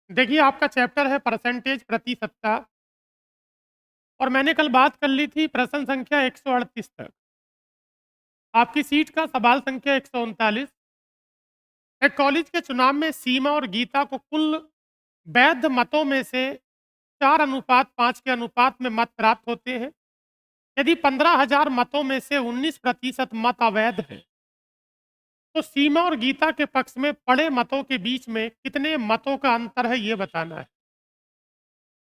देखिए, आपका चैप्टर है परसेंटेज प्रतिशत का। और मैंने कल बात कर ली थी प्रश्न संख्या 138 तक। आपकी सीट का सवाल संख्या 139। एक कॉलेज के चुनाव में सीमा और गीता को कुल वैध मतों में से 4:5 के अनुपात में मत प्राप्त होते हैं। यदि 15,000 मतों में से 19% मत अवैध हैं, तो सीमा और गीता के पक्ष में पड़े मतों के बीच में कितने मतों का अंतर है, ये बताना है।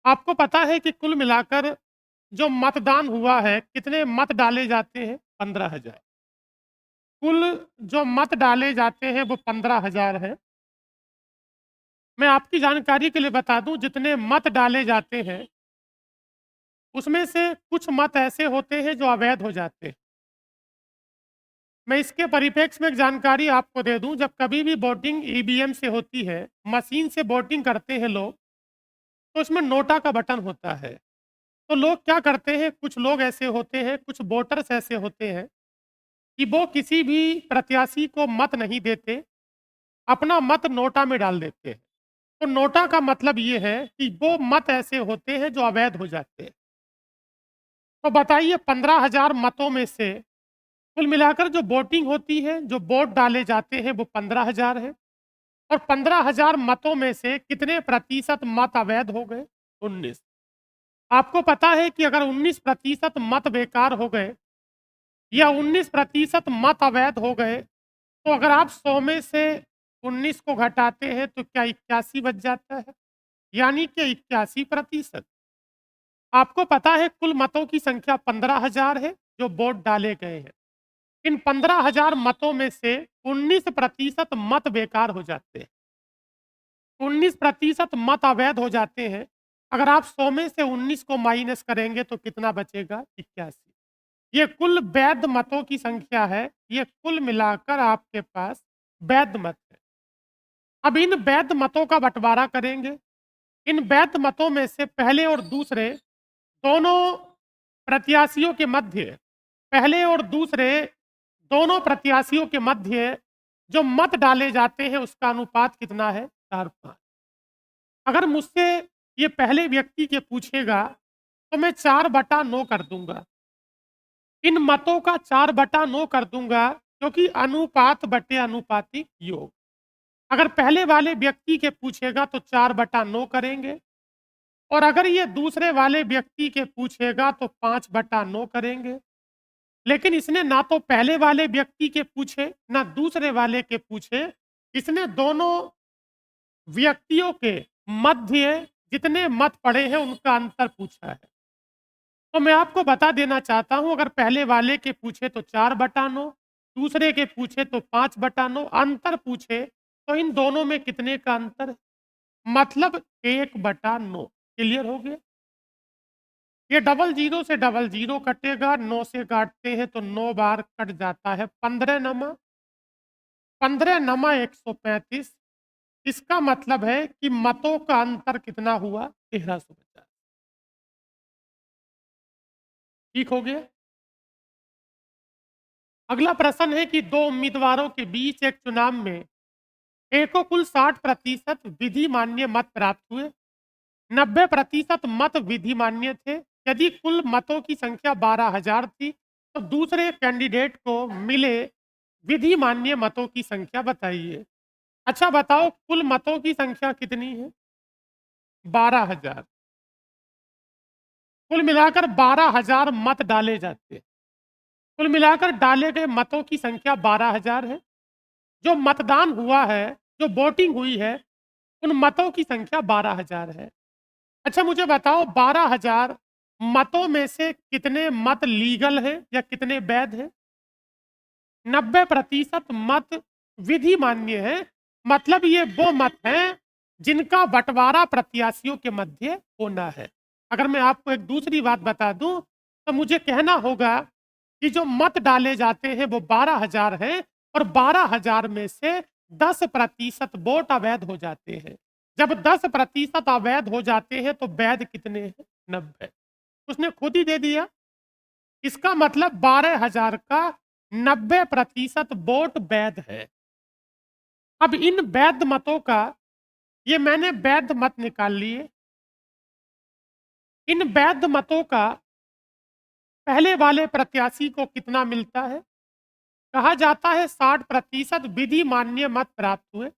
आपको पता है कि कुल मिलाकर जो मतदान हुआ है, कितने मत डाले जाते हैं? 15,000। कुल जो मत डाले जाते हैं वो 15,000 है। मैं आपकी जानकारी के लिए बता दूं, जितने मत डाले जाते हैं उसमें से कुछ मत ऐसे होते हैं जो अवैध हो जाते हैं। मैं इसके परिप्रेक्ष्य में एक जानकारी आपको दे दूं, जब कभी भी वोटिंग ईवीएम से होती है, मशीन से वोटिंग करते हैं लोग, तो उसमें नोटा का बटन होता है। तो लोग क्या करते हैं, कुछ लोग ऐसे होते हैं, कुछ वोटर्स ऐसे होते हैं कि वो किसी भी प्रत्याशी को मत नहीं देते, अपना मत नोटा में डाल देते हैं। तो नोटा का मतलब ये है कि वो मत ऐसे होते हैं जो अवैध हो जाते हैं। तो बताइए, 15,000 मतों में से कुल मिलाकर जो वोटिंग होती है, जो वोट डाले जाते हैं, वो 15,000 है। और 15,000 मतों में से कितने प्रतिशत मत अवैध हो गए? 19। आपको पता है कि अगर 19% मत बेकार हो गए या 19% मत अवैध हो गए, तो अगर आप 100 में से 19 को घटाते हैं तो क्या 81 बच जाता है? यानी कि 81%। आपको पता है कुल मतों की संख्या 15,000 है जो वोट डाले गए हैं। इन 15,000 मतों में से 19% मत बेकार हो जाते हैं, 19% मत अवैध हो जाते हैं। अगर आप 100 में से 19 को माइनस करेंगे तो कितना बचेगा? 81। ये कुल वैध मतों की संख्या है। ये कुल मिलाकर आपके पास वैध मत है। अब इन वैध मतों का बंटवारा करेंगे। इन वैध मतों में से पहले और दूसरे दोनों प्रत्याशियों के मध्य, पहले और दूसरे दोनों प्रत्याशियों के मध्य जो मत डाले जाते हैं उसका अनुपात कितना है? 4:5। अगर मुझसे ये पहले व्यक्ति के पूछेगा तो मैं 4/9 कर दूंगा। इन मतों का 4/9 कर दूंगा, क्योंकि अनुपात बटे अनुपातिक योग। अगर पहले वाले व्यक्ति के पूछेगा तो 4/9 करेंगे, और अगर ये दूसरे वाले व्यक्ति के पूछेगा तो 5/9 करेंगे। लेकिन इसने ना तो पहले वाले व्यक्ति के पूछे, ना दूसरे वाले के पूछे। इसने दोनों व्यक्तियों के मध्य जितने मत पड़े हैं उनका अंतर पूछा है। तो मैं आपको बता देना चाहता हूं, अगर पहले वाले के पूछे तो 4/9, दूसरे के पूछे तो 5/9, अंतर पूछे तो इन दोनों में कितने का अंतर है? मतलब 1/9। क्लियर हो गया? ये डबल जीरो से डबल जीरो कटेगा, 9 से काटते हैं तो 9 बार कट जाता है। 15 नमा 135। इसका मतलब है कि मतों का अंतर कितना हुआ? 1350। ठीक हो गया? अगला प्रश्न है कि दो उम्मीदवारों के बीच एक चुनाव में एक को कुल 60% विधि मान्य मत प्राप्त हुए, 90% मत विधि मान्य थे। यदि कुल मतों की संख्या 12,000 थी, तो दूसरे कैंडिडेट को मिले विधि मान्य मतों की संख्या बताइए। अच्छा बताओ, कुल मतों की संख्या कितनी है? 12,000। कुल मिलाकर 12,000 मत डाले जाते हैं। कुल मिलाकर डाले गए मतों की संख्या 12,000 है। जो मतदान हुआ है, जो वोटिंग हुई है, उन मतों की संख्या 12,000 है। अच्छा मुझे बताओ, 12,000 मतों में से कितने मत लीगल है या कितने वैध है? 90% मत विधि मान्य है। मतलब ये वो मत हैं जिनका बंटवारा प्रत्याशियों के मध्य होना है। अगर मैं आपको एक दूसरी बात बता दूं, तो मुझे कहना होगा कि जो मत डाले जाते हैं वो 12,000 हैं, और 12,000 में से 10% वोट अवैध हो जाते हैं। जब 10% अवैध हो जाते हैं तो वैध कितने हैं? 90। उसने खुद ही दे दिया। इसका मतलब 12,000 का 90% वोट वैध है। अब इन वैध मतों का ये मैंने वैध मत निकाल लिए। इन वैध मतों का पहले वाले प्रत्याशी को कितना मिलता है? कहा जाता है 60% विधि मान्य मत प्राप्त हुए।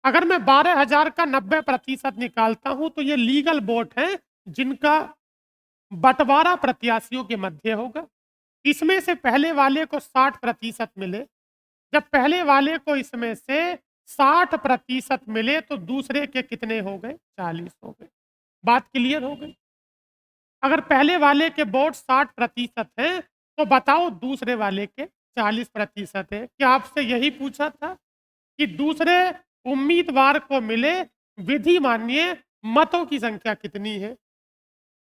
अगर मैं 12,000 का 90% निकालता हूं तो ये लीगल वोट है जिनका बंटवारा प्रत्याशियों के मध्य होगा। इसमें से पहले वाले को 60% मिले। जब पहले वाले को इसमें से 60% मिले तो दूसरे के कितने हो गए? 40 हो गए। बात क्लियर हो गई? अगर पहले वाले के वोट 60% हैं तो बताओ दूसरे वाले के 40% है। क्या आपसे यही पूछा था कि दूसरे उम्मीदवार को मिले विधि मान्य मतों की संख्या कितनी है?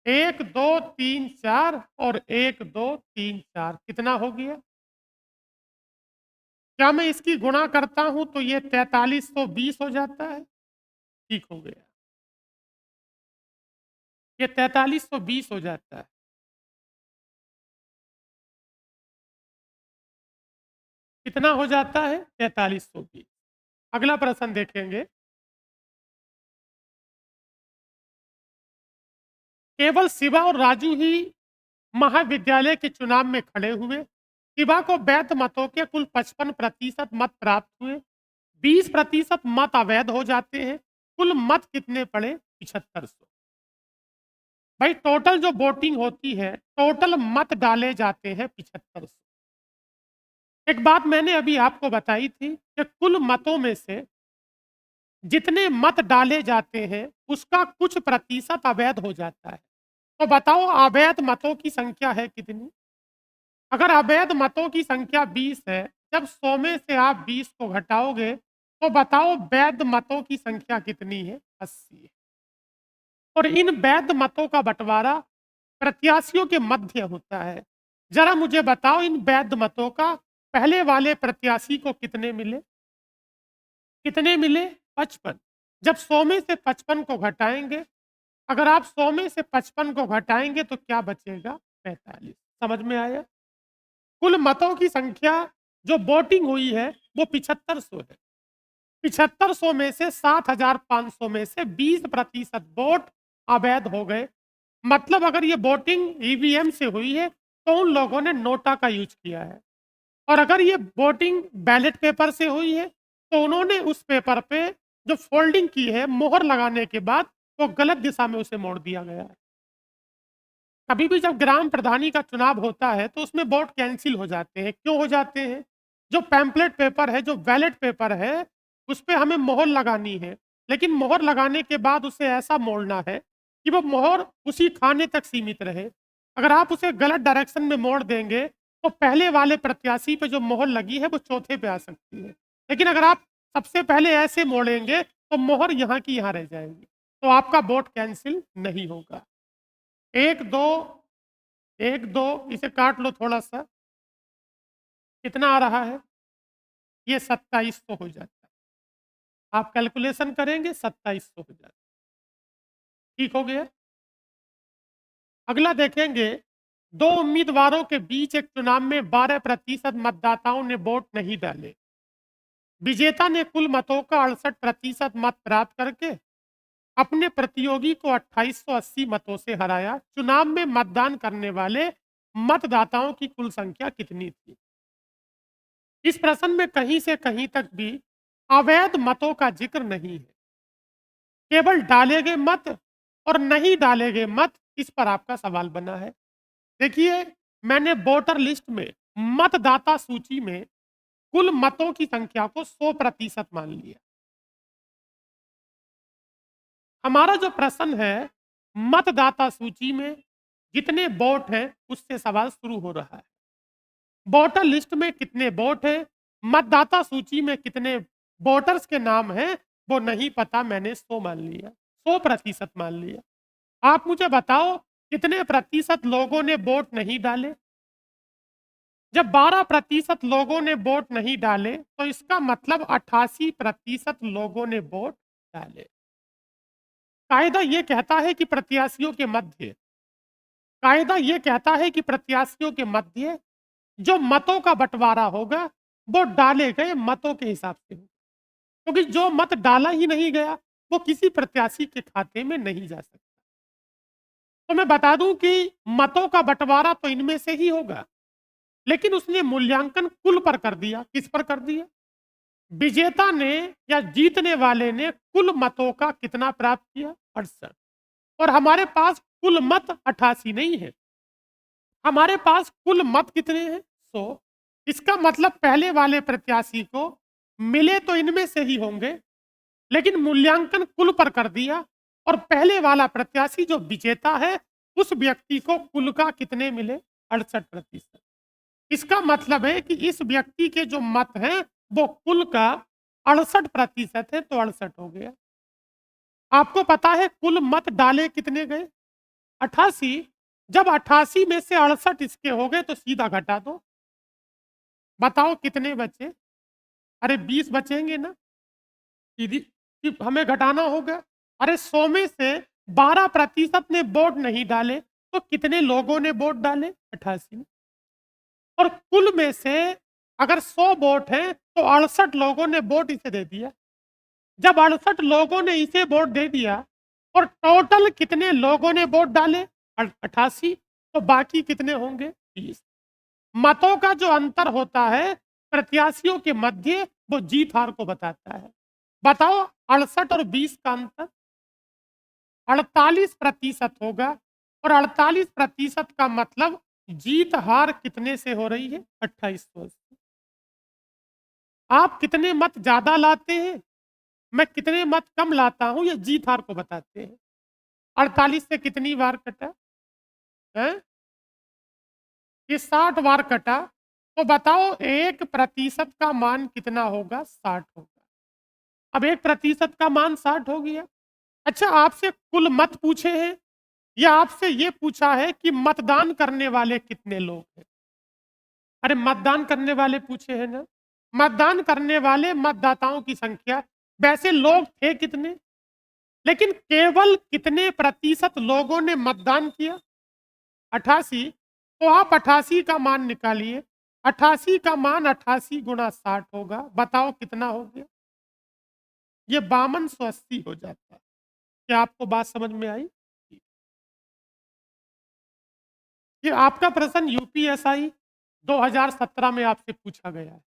1 2 3 4 और 1 2 3 4 कितना हो गया? क्या मैं इसकी गुणा करता हूं तो ये 4320 हो जाता है? ठीक हो गया, ये 4320 हो जाता है। कितना हो जाता है? 4320। अगला प्रश्न देखेंगे। केवल शिवा और राजू ही महाविद्यालय के चुनाव में खड़े हुए। शिवा को वैध मतों के कुल 55% मत प्राप्त हुए। 20% मत अवैध हो जाते हैं। कुल मत कितने पड़े? 7500। भाई टोटल जो वोटिंग होती है, टोटल मत डाले जाते हैं 7500। एक बात मैंने अभी आपको बताई थी कि कुल मतों में से जितने मत डाले जाते हैं उसका कुछ प्रतिशत अवैध हो जाता है। तो बताओ अवैध मतों की संख्या है कितनी? अगर अवैध मतों की संख्या 20 है, जब 100 में से आप 20 को घटाओगे तो बताओ वैध मतों की संख्या कितनी है? 80 है। और इन वैध मतों का बंटवारा प्रत्याशियों के मध्य होता है। जरा मुझे बताओ इन वैध मतों का पहले वाले प्रत्याशी को कितने मिले? कितने मिले? 55। जब 100 में से 55 को घटाएंगे, अगर आप 100 में से 55 को घटाएंगे तो क्या बचेगा? 45। समझ में आया? कुल मतों की संख्या जो वोटिंग हुई है वो 7500 है। 7500 में से 7500 में से 20% वोट अवैध हो गए। मतलब अगर ये वोटिंग ईवीएम से हुई है तो उन लोगों ने नोटा का यूज किया है, और अगर ये वोटिंग बैलेट पेपर से हुई है तो उन्होंने उस पेपर पे जो फोल्डिंग की है, मोहर लगाने के बाद वो गलत दिशा में उसे मोड़ दिया गया है। कभी भी जब ग्राम प्रधानी का चुनाव होता है तो उसमें वोट कैंसिल हो जाते हैं। क्यों हो जाते हैं? जो पैम्पलेट पेपर है, जो बैलेट पेपर है, उस पे हमें मोहर लगानी है, लेकिन मोहर लगाने के बाद उसे ऐसा मोड़ना है कि वो मोहर उसी खाने तक सीमित रहे। अगर आप उसे गलत डायरेक्शन में मोड़ देंगे तो पहले वाले प्रत्याशी पे जो मोहर लगी है वो चौथे पे आ सकती है। लेकिन अगर आप सबसे पहले ऐसे मोड़ेंगे तो मोहर यहाँ की यहाँ रह जाएगी, तो आपका वोट कैंसिल नहीं होगा। 1 2 1 2 इसे काट लो थोड़ा सा, कितना आ रहा है? ये 2700 हो जाता है। आप कैलकुलेशन करेंगे 2700 हो जाता है। ठीक हो गया? अगला देखेंगे। दो उम्मीदवारों के बीच एक चुनाव में 12% मतदाताओं ने वोट नहीं डाले। विजेता ने कुल मतों का 68% मत प्राप्त करके अपने प्रतियोगी को 2880 मतों से हराया। चुनाव में मतदान करने वाले मतदाताओं की कुल संख्या कितनी थी? इस प्रश्न में कहीं से कहीं तक भी अवैध मतों का जिक्र नहीं है। केवल डाले गए मत और नहीं डाले गए मत, इस पर आपका सवाल बना है। देखिए, मैंने वोटर लिस्ट में, मतदाता सूची में कुल मतों की संख्या को 100% मान लिया। हमारा जो प्रश्न है, मतदाता सूची में जितने वोट हैं उससे सवाल शुरू हो रहा है। वोटर लिस्ट में कितने वोट हैं, मतदाता सूची में कितने वोटर्स के नाम हैं, वो नहीं पता, मैंने 100 मान लिया, 100% मान लिया। आप मुझे बताओ कितने प्रतिशत लोगों ने वोट नहीं डाले? जब 12% लोगों ने वोट नहीं डाले तो इसका मतलब 88% लोगों ने वोट डाले। कायदा ये कहता है कि प्रत्याशियों के मध्य कायदा ये कहता है कि प्रत्याशियों के मध्य जो मतों का बंटवारा होगा वो डाले गए मतों के हिसाब से होगा। क्योंकि जो मत डाला ही नहीं गया, वो किसी प्रत्याशी के खाते में नहीं जा सकता। तो मैं बता दूं कि मतों का बंटवारा तो इनमें से ही होगा, लेकिन उसने मूल्यांकन कुल पर कर दिया। किस पर कर दिया? विजेता ने या जीतने वाले ने कुल मतों का कितना प्राप्त किया? 68। और हमारे पास कुल मत 88 नहीं है, हमारे पास कुल मत कितने हैं? 100। इसका मतलब पहले वाले प्रत्याशी को मिले तो इनमें से ही होंगे, लेकिन मूल्यांकन कुल पर कर दिया और पहले वाला प्रत्याशी जो विजेता है, उस व्यक्ति को कुल का कितने मिले? 68%। इसका मतलब है कि इस व्यक्ति के जो मत हैं वो कुल का 68% है, तो 68 हो गया। आपको पता है कुल मत डाले कितने गए? 88। जब 88 में से 68 इसके हो गए तो सीधा घटा दो, बताओ कितने बचे? अरे 20 बचेंगे ना, सीधी कि हमें घटाना होगा। अरे 100 में से 12% ने वोट नहीं डाले, तो कितने लोगों ने वोट डाले? 88। और कुल में से अगर 100 वोट हैं तो 68 लोगों ने वोट इसे दे दिया। जब 68 लोगों ने इसे वोट दे दिया और टोटल कितने लोगों ने वोट डाले? 88। तो बाकी कितने होंगे? 20। मतों का जो अंतर होता है प्रत्याशियों के मध्य, वो जीत हार को बताता है। बताओ 68 और 20 का अंतर 48% होगा, और 48% का मतलब जीत हार कितने से हो रही है? 2800 से। आप कितने मत ज्यादा लाते हैं, मैं कितने मत कम लाता हूं, ये जीत हार को बताते हैं। 48 से कितनी बार कटा है? ये 60 बार कटा। तो बताओ 1% का मान कितना होगा? 60 होगा। अब 1% का मान 60 हो गया। अच्छा, आपसे कुल मत पूछे हैं या आपसे ये पूछा है कि मतदान करने वाले कितने लोग हैं? अरे मतदान करने वाले पूछे हैं ना। मतदान करने वाले मतदाताओं की संख्या, वैसे लोग थे कितने, लेकिन केवल कितने प्रतिशत लोगों ने मतदान किया? 88। तो आप 88 का मान निकालिए। 88 का मान 88 गुणा 60 होगा, बताओ कितना हो गया? ये 5280 हो जाता है। क्या आपको बात समझ में आई? ये आपका प्रश्न यूपीएसआई 2017 में आपसे पूछा गया है।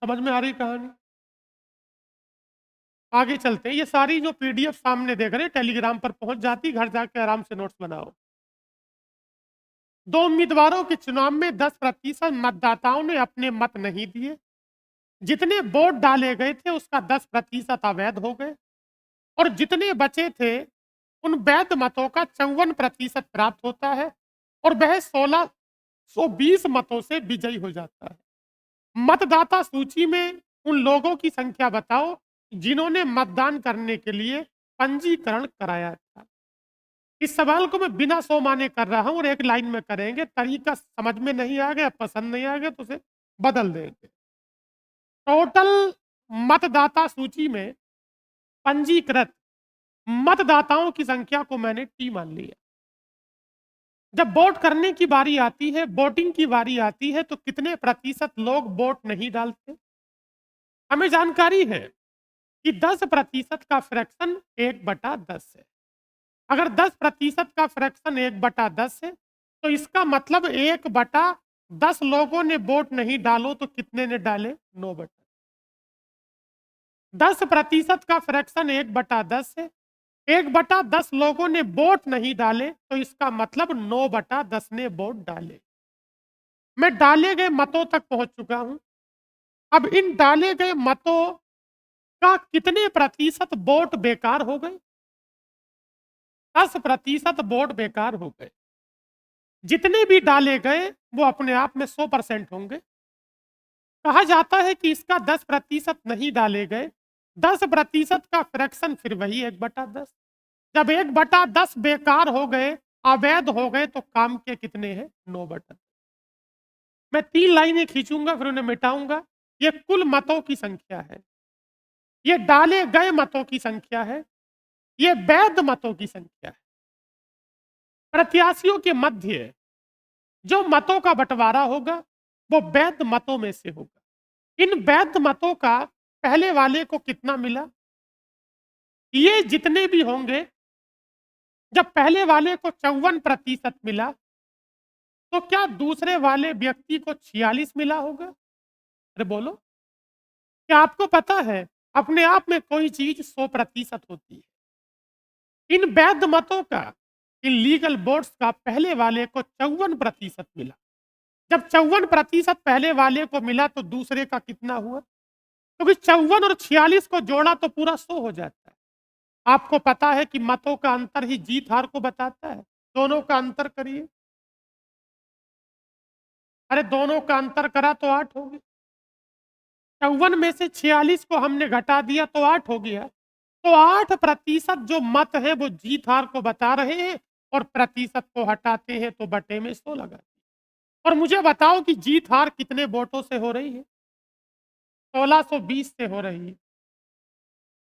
समझ में आ रही कहानी? आगे चलते हैं। ये सारी जो पीडीएफ सामने देख रहे हैं टेलीग्राम पर पहुंच जाती, घर जाके आराम से नोट्स बनाओ। दो उम्मीदवारों के चुनाव में 10% मतदाताओं ने अपने मत नहीं दिए। जितने वोट डाले गए थे उसका 10% अवैध हो गए, और जितने बचे थे उन वैध मतों का 54% प्राप्त होता है, और वह 1620 मतों से विजयी हो जाता है। मतदाता सूची में उन लोगों की संख्या बताओ जिन्होंने मतदान करने के लिए पंजीकरण कराया था। इस सवाल को मैं बिना सो माने कर रहा हूं और एक लाइन में करेंगे। तरीका समझ में नहीं आ गया, पसंद नहीं आ गया तो उसे बदल देंगे। टोटल मतदाता सूची में पंजीकृत मतदाताओं की संख्या को मैंने टी मान लिया। जब वोट करने की बारी आती है, वोटिंग की बारी आती है, तो कितने प्रतिशत लोग वोट नहीं डालते? हमें जानकारी है कि 10% का फ्रैक्शन 1/10 है। अगर 10% का फ्रैक्शन 1/10 है, तो इसका मतलब 1/10 लोगों ने वोट नहीं डालो तो कितने ने डाले? 9/10। 10% का फ्रैक्शन 1/10 है, 1/10 लोगों ने वोट नहीं डाले, तो इसका मतलब 9/10 ने वोट डाले। मैं डाले गए मतों तक पहुंच चुका हूं। अब इन डाले गए मतों का कितने प्रतिशत वोट बेकार हो गए? 10% वोट बेकार हो गए। जितने भी डाले गए वो अपने आप में 100% होंगे। कहा जाता है कि इसका 10% नहीं डाले गए। 10% का फ्रैक्शन फिर वही 1/10। जब 1/10 बेकार हो गए, अवैध हो गए, तो काम के कितने हैं? 9/10। मैं 3 लाइनें खींचूंगा फिर उन्हें मिटाऊंगा। ये कुल मतों की संख्या है, ये डाले गए मतों की संख्या है, ये वैध मतों की संख्या है। प्रत्याशियों के मध्य जो मतों का बंटवारा होगा वो वैध मतों में से होगा। इन वैध मतों का पहले वाले को कितना मिला, ये जितने भी होंगे, जब पहले वाले को 54% मिला तो क्या दूसरे वाले व्यक्ति को 46 मिला होगा? अरे बोलो, क्या आपको पता है अपने आप में कोई चीज 100% होती है? इन वैध मतों का, इन लीगल वोट्स का पहले वाले को 54% मिला। जब 54% पहले वाले को मिला तो दूसरे का कितना हुआ? क्योंकि 54 और 46 को जोड़ा तो पूरा 100 हो जाता है। आपको पता है कि मतों का अंतर ही जीत हार को बताता है। दोनों का अंतर करिए। अरे दोनों का अंतर करा तो 8 हो गया। 54 में से 46 को हमने घटा दिया तो 8 हो गया। तो 8% जो मत है वो जीत हार को बता रहे हैं, और प्रतिशत को हटाते हैं तो बटे में 100 लगा। और मुझे बताओ कि जीत हार कितने वोटों से हो रही है? 1620 से हो रही है।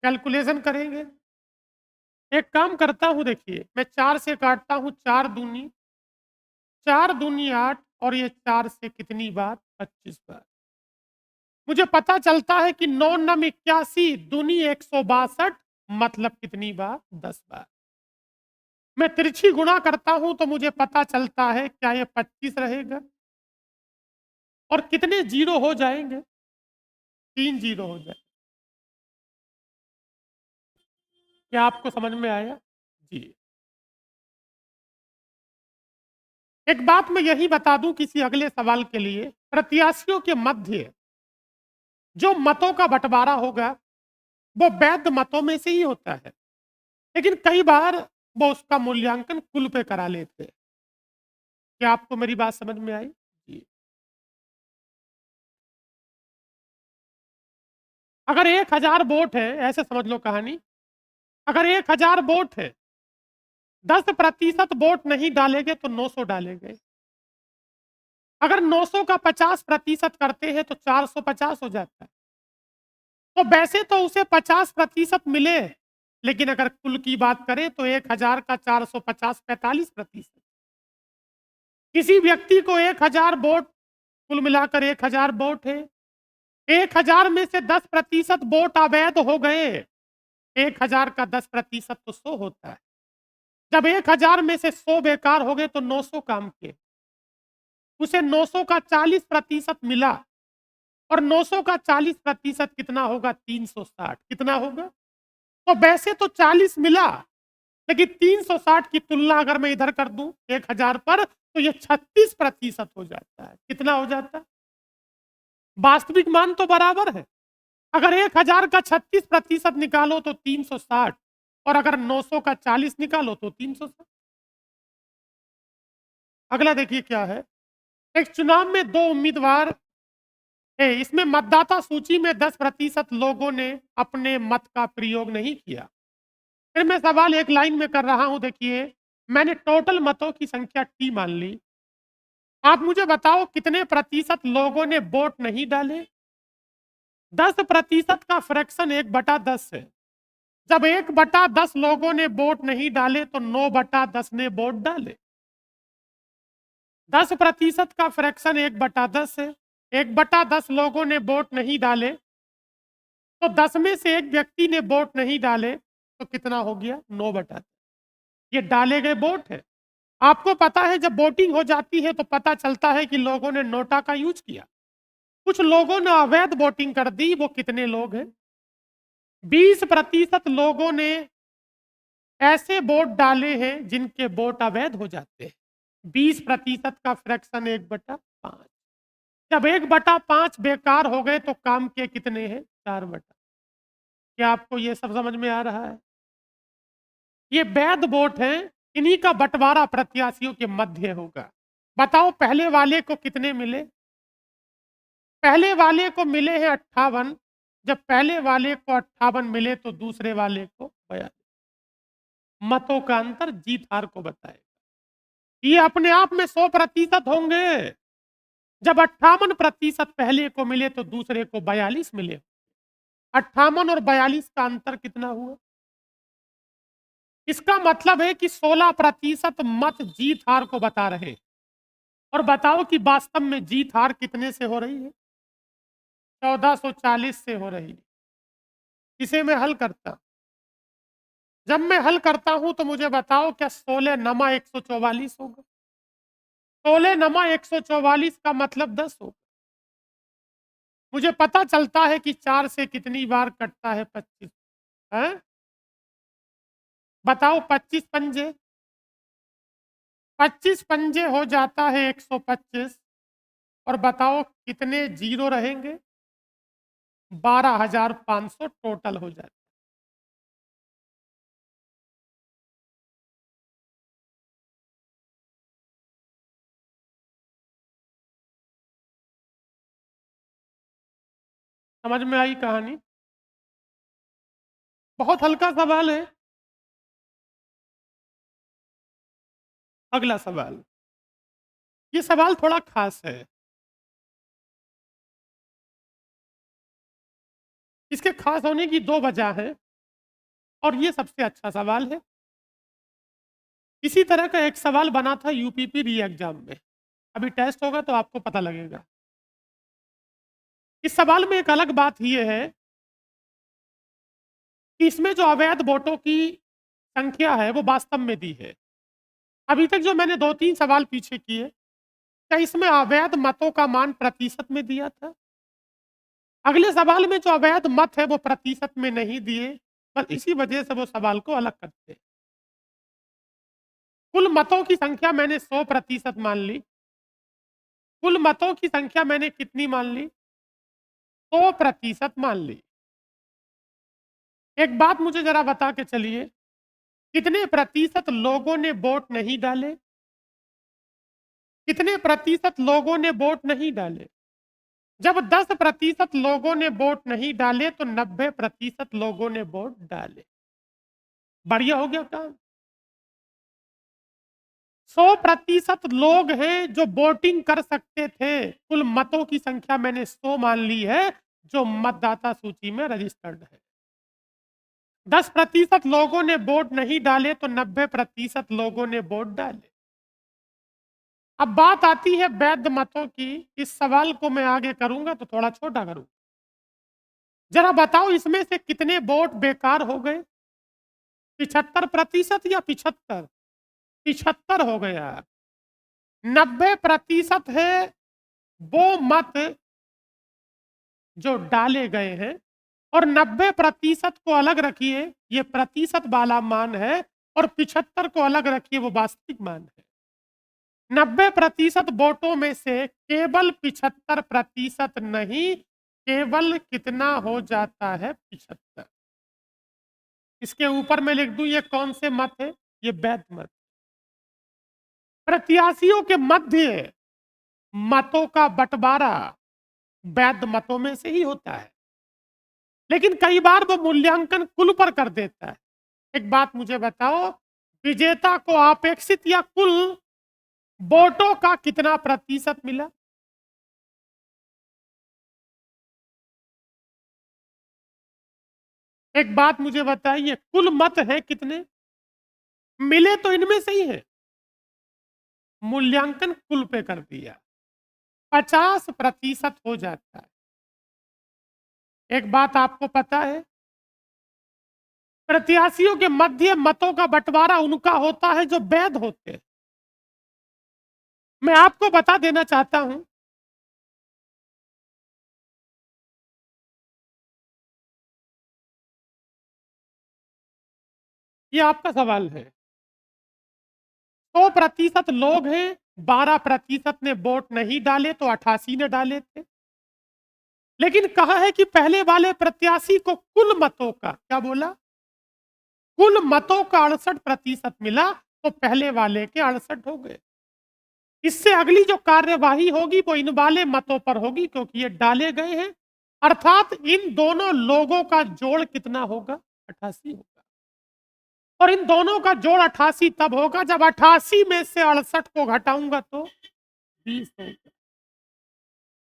कैलकुलेशन करेंगे। एक काम करता हूं, देखिए मैं 4 से काटता हूं, 4 दूनी 8, और ये 4 से कितनी बार? 25 बार। मुझे पता चलता है कि 9 नम 81 दूनी 162, मतलब कितनी बार? 10 बार। मैं तिरछी गुणा करता हूं तो मुझे पता चलता है, क्या ये 25 रहेगा? और कितने जीरो हो जाएंगे? 3 जीरो हो जाए। क्या आपको समझ में आया? जी। एक बात मैं यही बता दूं किसी अगले सवाल के लिए, प्रत्याशियों के मध्य जो मतों का बंटवारा होगा वो वैध मतों में से ही होता है, लेकिन कई बार वो उसका मूल्यांकन कुल पे करा लेते हैं। क्या आपको मेरी बात समझ में आई? जी। अगर 1000 वोट है, ऐसे समझ लो कहानी, अगर 1000 वोट है, 10% वोट नहीं डालेंगे तो 900 डालेंगे। अगर 900 का 50% करते हैं तो 450 हो जाता है। तो वैसे तो उसे 50% मिले, लेकिन अगर कुल की बात करें तो 1000 का 450 45%। किसी व्यक्ति को 1000 वोट, कुल मिलाकर 1000 वोट है, 1000 में से 10% वोट अवैध हो गए। 1000 का 10% तो 100 होता है। जब 1000 में से 100 बेकार हो गए तो 900 काम के, उसे 900 का 40% मिला, और 900 का 40% कितना होगा? 360। कितना होगा? तो वैसे तो 40 मिला, लेकिन 360 की तुलना अगर मैं इधर कर दूं 1000 पर, तो ये 36% हो जाता है। कितना हो जाता है? वास्तविक मान तो बराबर है। अगर 1000 का 36% निकालो तो 360, और अगर 900 का 40 निकालो तो 360। अगला देखिए क्या है। एक चुनाव में दो उम्मीदवार है, इसमें मतदाता सूची में 10% लोगों ने अपने मत का प्रयोग नहीं किया। फिर मैं सवाल एक लाइन में कर रहा हूं, देखिए मैंने टोटल मतों की संख्या टी मान ली। आप मुझे बताओ कितने प्रतिशत लोगों ने वोट नहीं डाले? 10% का फ्रैक्शन 1/10 है। जब 1/10 लोगों ने वोट नहीं डाले तो 9/10 ने वोट डाले। 10% का फ्रैक्शन 1/10 है। 1/10 लोगों ने वोट नहीं डाले, तो 10 में से एक व्यक्ति ने वोट नहीं डाले, तो कितना हो गया? 9/10। ये डाले गए वोट है। आपको पता है जब वोटिंग हो जाती है तो पता चलता है कि लोगों ने नोटा का यूज किया। कुछ लोगों ने अवैध वोटिंग कर दी। वो कितने लोग हैं? 20% लोगों ने ऐसे वोट डाले हैं जिनके वोट अवैध हो जाते हैं। 20% का फ्रैक्शन 1/5। जब 1/5 बेकार हो गए तो काम के कितने हैं? 4/। क्या आपको ये सब समझ में आ रहा है? ये वैध वोट हैं, इन्हीं का बंटवारा प्रत्याशियों के मध्य होगा। बताओ पहले वाले को कितने मिले? पहले वाले को मिले हैं 58। जब पहले वाले को 58 मिले तो दूसरे वाले को 42। मतों का अंतर जीत हार को बताएगा। ये अपने आप में 100% होंगे। जब 58% पहले को मिले तो दूसरे को 42 मिले। 58 और 42 का अंतर कितना हुआ? इसका मतलब है कि 16% मत जीत हार को बता रहे हैं। और बताओ कि वास्तव में जीत हार कितने से हो रही है? 1440 से हो रही है। इसे मैं हल करता, जब मैं हल करता हूं तो मुझे बताओ क्या 16 नमा 144 होगा? 16 नमा 144 का मतलब 10 होगा। मुझे पता चलता है कि 4 से कितनी बार कटता है? 25 है। बताओ 25 पंजे, 25 पंजे हो जाता है 125। और बताओ कितने जीरो रहेंगे? 12,500 टोटल हो जाता है। समझ में आई कहानी? बहुत हल्का सवाल है। अगला सवाल, ये सवाल थोड़ा खास है। इसके खास होने की दो वजह है और ये सबसे अच्छा सवाल है। इसी तरह का एक सवाल बना था यूपीपी री एग्जाम में। अभी टेस्ट होगा तो आपको पता लगेगा। इस सवाल में एक अलग बात ये है कि इसमें जो अवैध वोटों की संख्या है वो वास्तव में दी है। अभी तक जो मैंने 2-3 सवाल पीछे किए, क्या इसमें अवैध मतों का मान प्रतिशत में दिया था? अगले सवाल में जो अवैध मत है वो प्रतिशत में नहीं दिए, बस इसी वजह से वो सवाल को अलग करते हैं। कुल मतों की संख्या मैंने 100% मान ली। कुल मतों की संख्या मैंने कितनी मान ली? 100% मान ली। एक बात मुझे जरा बता के चलिए, कितने प्रतिशत लोगों ने वोट नहीं डाले? कितने प्रतिशत लोगों ने वोट नहीं डाले? जब 10% लोगों ने वोट नहीं डाले तो 90% लोगों ने वोट डाले। बढ़िया हो गया काम। 100% लोग हैं जो वोटिंग कर सकते थे। कुल मतों की संख्या मैंने 100 मान ली है जो मतदाता सूची में रजिस्टर्ड है। 10% लोगों ने वोट नहीं डाले तो 90% लोगों ने वोट डाले। अब बात आती है वैध मतों की। इस सवाल को मैं आगे करूंगा तो थोड़ा छोटा करूं। जरा बताओ इसमें से कितने वोट बेकार हो गए? 75% या 75? 75 हो गया। 90% है वो मत जो डाले गए हैं। और 90% को अलग रखिए, ये प्रतिशत वाला मान है। और 75 को अलग रखिए, वो वास्तविक मान है। 90% वोटों में से केवल 75% नहीं, केवल कितना हो जाता है? 75। इसके ऊपर मैं लिख दूं ये कौन से मत है? ये वैध मत। प्रत्याशियों के मध्य मतों का बंटवारा वैध मतों में से ही होता है, लेकिन कई बार वो मूल्यांकन कुल पर कर देता है। एक बात मुझे बताओ, विजेता को अपेक्षित या कुल वोटों का कितना प्रतिशत मिला? एक बात मुझे बताइए, कुल मत है कितने? मिले तो इनमें से ही है, मूल्यांकन कुल पे कर दिया, 50% हो जाता है। एक बात आपको पता है, प्रत्याशियों के मध्य मतों का बंटवारा उनका होता है जो वैध होते हैं। मैं आपको बता देना चाहता हूं, ये आपका सवाल है। 100% लोग हैं, 12% ने वोट नहीं डाले तो 88 ने डाले थे। लेकिन कहा है कि पहले वाले प्रत्याशी को कुल मतों का, क्या बोला? कुल मतों का 68% मिला, तो पहले वाले के 68 हो गए। इससे अगली जो कार्यवाही होगी वो इन वाले मतों पर होगी, क्योंकि ये डाले गए हैं। अर्थात इन दोनों लोगों का जोड़ कितना होगा? 88 होगा। और इन दोनों का जोड़ 88 तब होगा जब 88 में से 68 को घटाऊंगा तो 20 होगा।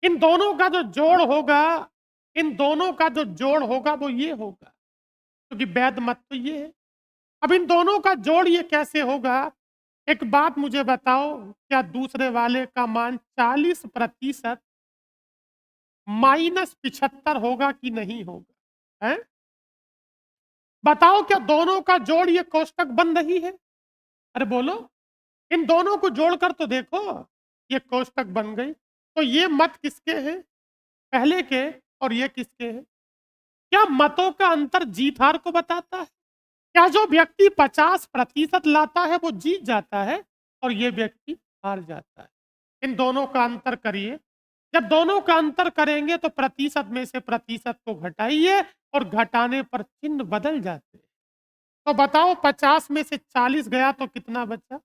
इन दोनों का जो जोड़ होगा, इन दोनों का जो जोड़ होगा वो ये होगा, क्योंकि वैध मत तो ये है। अब इन दोनों का जोड़ ये कैसे होगा? एक बात मुझे बताओ, क्या दूसरे वाले का मान 40% माइनस 75 होगा कि नहीं होगा? हैं? बताओ, क्या दोनों का जोड़ ये कोष्टक बन रही है? अरे बोलो, इन दोनों को जोड़कर तो देखो, ये कोष्टक बन गई। तो ये मत किसके हैं? पहले के। और ये किसके हैं? क्या मतों का अंतर जीत हार को बताता है? क्या जो व्यक्ति 50% लाता है वो जीत जाता है और ये व्यक्ति हार जाता है? इन दोनों का अंतर करिए। जब दोनों का अंतर करेंगे तो प्रतिशत में से प्रतिशत को घटाइए और घटाने पर चिन्ह बदल जाते हैं। तो बताओ, 50 में से 40 गया तो कितना बचा?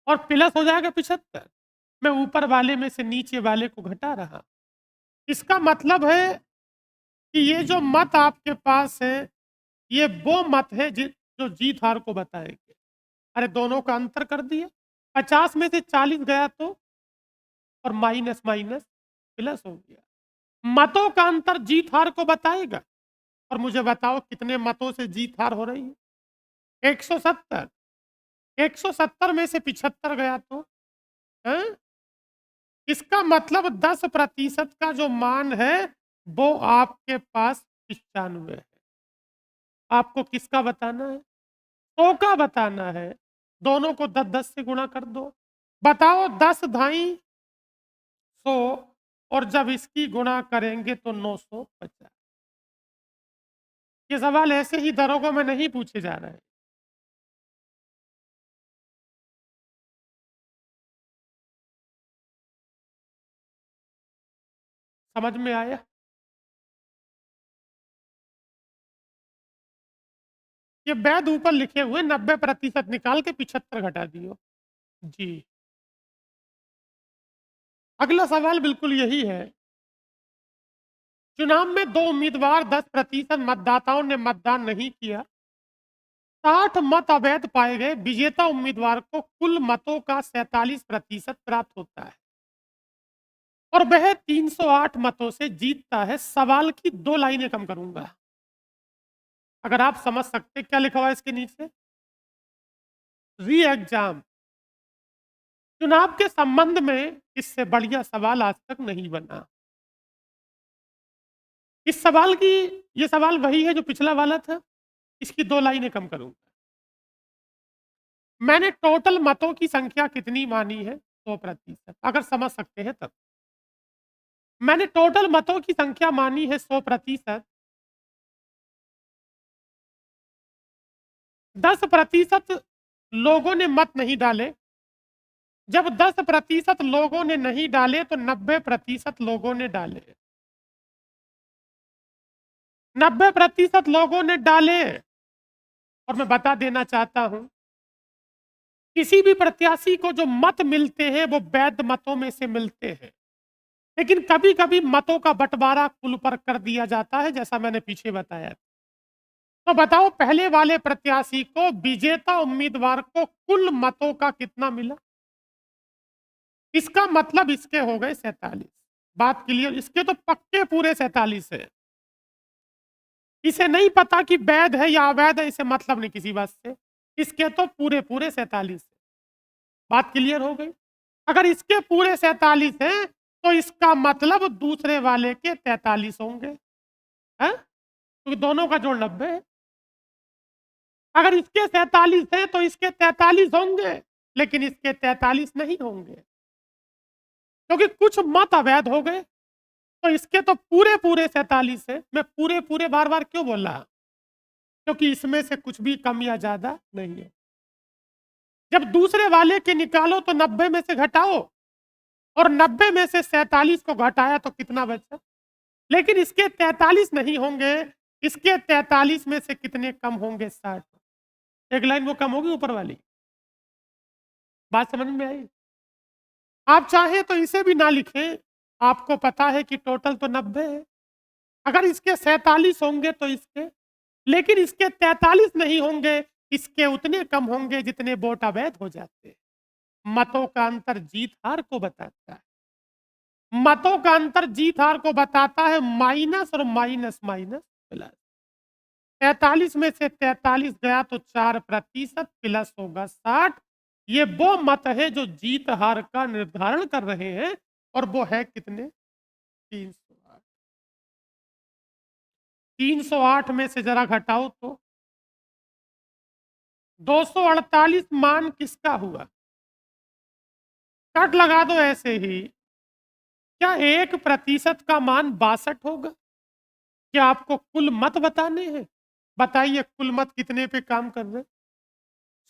और प्लस हो जाएगा 75। मैं ऊपर वाले में से नीचे वाले को घटा रहा। इसका मतलब है कि ये जो मत आपके पास है, ये वो मत है जो जीत हार को बताएंगे। अरे दोनों का अंतर कर दिया, 50 में से 40 गया तो, और माइनस माइनस प्लस हो गया। मतों का अंतर जीत हार को बताएगा। और मुझे बताओ, कितने मतों से जीत हार हो रही है? 170। 170 में से 75 गया तो, हैं? इसका मतलब 10% का जो मान है वो आपके पास 95 है। आपको किसका बताना है? 100 का बताना है। दोनों को 10-10 से गुणा कर दो। बताओ, 10 धाई 100, और जब इसकी गुणा करेंगे तो 950। ये सवाल ऐसे ही दरोगों में नहीं पूछे जा रहे हैं। समझ में आया? ये वैध ऊपर लिखे हुए 90% निकाल के 75 घटा दियो। जी। अगला सवाल बिल्कुल यही है। चुनाव में दो उम्मीदवार 10% मतदाताओं ने मतदान नहीं किया, 60 मत अवैध पाए गए। विजेता उम्मीदवार को कुल मतों का 47% प्राप्त होता है और वह 308 मतों से जीतता है। सवाल की 2 लाइनें कम करूंगा। अगर आप समझ सकते क्या लिखा हुआ है इसके नीचे? री एग्जाम। चुनाव के संबंध में इससे बढ़िया सवाल आज तक नहीं बना। इस सवाल की, ये सवाल वही है जो पिछला वाला था। इसकी 2 लाइनें कम करूंगा। मैंने टोटल मतों की संख्या कितनी मानी है? 100%। अगर समझ सकते हैं तब। मैंने टोटल मतों की संख्या मानी है 100%। 10% लोगों ने मत नहीं डाले। जब 10% लोगों ने नहीं डाले तो 90% लोगों ने डाले। 90% लोगों ने डाले। और मैं बता देना चाहता हूं, किसी भी प्रत्याशी को जो मत मिलते हैं वो वैध मतों में से मिलते हैं, लेकिन कभी कभी मतों का बंटवारा कुल पर कर दिया जाता है, जैसा मैंने पीछे बताया। तो बताओ, पहले वाले प्रत्याशी को, विजेता उम्मीदवार को कुल मतों का कितना मिला? इसका मतलब इसके हो गए 47। बात क्लियर? इसके तो पक्के पूरे 47 है। इसे नहीं पता कि वैध है या अवैध है, इसे मतलब नहीं किसी बात से। इसके तो पूरे पूरे 47 है। बात क्लियर हो गई? अगर इसके पूरे 47 हैं तो इसका मतलब दूसरे वाले के 43 होंगे, हैं? क्योंकि दोनों का जोड़ 90 है। अगर इसके 47 हैं तो इसके 43 होंगे, लेकिन इसके 43 नहीं होंगे क्योंकि कुछ मत अवैध हो गए। तो इसके तो पूरे पूरे 47 है। मैं पूरे पूरे बार बार क्यों बोल रहा? क्योंकि इसमें से कुछ भी कम या ज्यादा नहीं है। जब दूसरे वाले के निकालो तो 90 में से घटाओ, और 90 में से 47 को घटाया तो कितना बचा? लेकिन इसके 43 नहीं होंगे। इसके 43 में से कितने कम होंगे? 60। एक लाइन वो कम होगी ऊपर वाली। बात समझ में आई? आप चाहे तो इसे भी ना लिखें, आपको पता है कि टोटल तो 90 है। अगर इसके 47 होंगे तो इसके, लेकिन इसके 43 नहीं होंगे। इसके उतने कम होंगे जितने वोट अवैध हो जाते हैं। मतों का अंतर जीत हार को बताता है। मतों का अंतर जीत हार को बताता है। माइनस और माइनस माइनस प्लस। 43 में से 43 गया तो 4% प्लस होगा 60। ये वो मत है जो जीत हार का निर्धारण कर रहे हैं और वो है कितने? 308। 308 में से जरा घटाओ तो 248 मान किसका हुआ? कट लगा दो ऐसे ही। क्या 1% का मान 62 होगा? क्या आपको कुल मत बताने हैं? बताइए कुल मत कितने पे काम कर रहे हैं?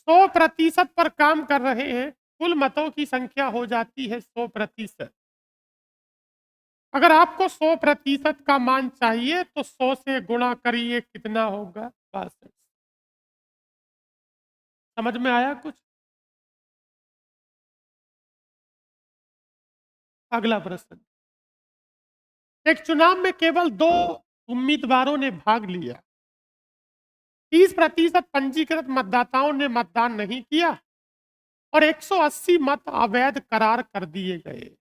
100% पर काम कर रहे हैं। कुल मतों की संख्या हो जाती है 100%। अगर आपको 100% का मान चाहिए तो 100 से गुणा करिए, कितना होगा? 62। समझ में आया कुछ? अगला प्रश्न। एक चुनाव में केवल 2 उम्मीदवारों ने भाग लिया। 30% पंजीकृत मतदाताओं ने मतदान नहीं किया और 180 मत अवैध करार कर दिए गए।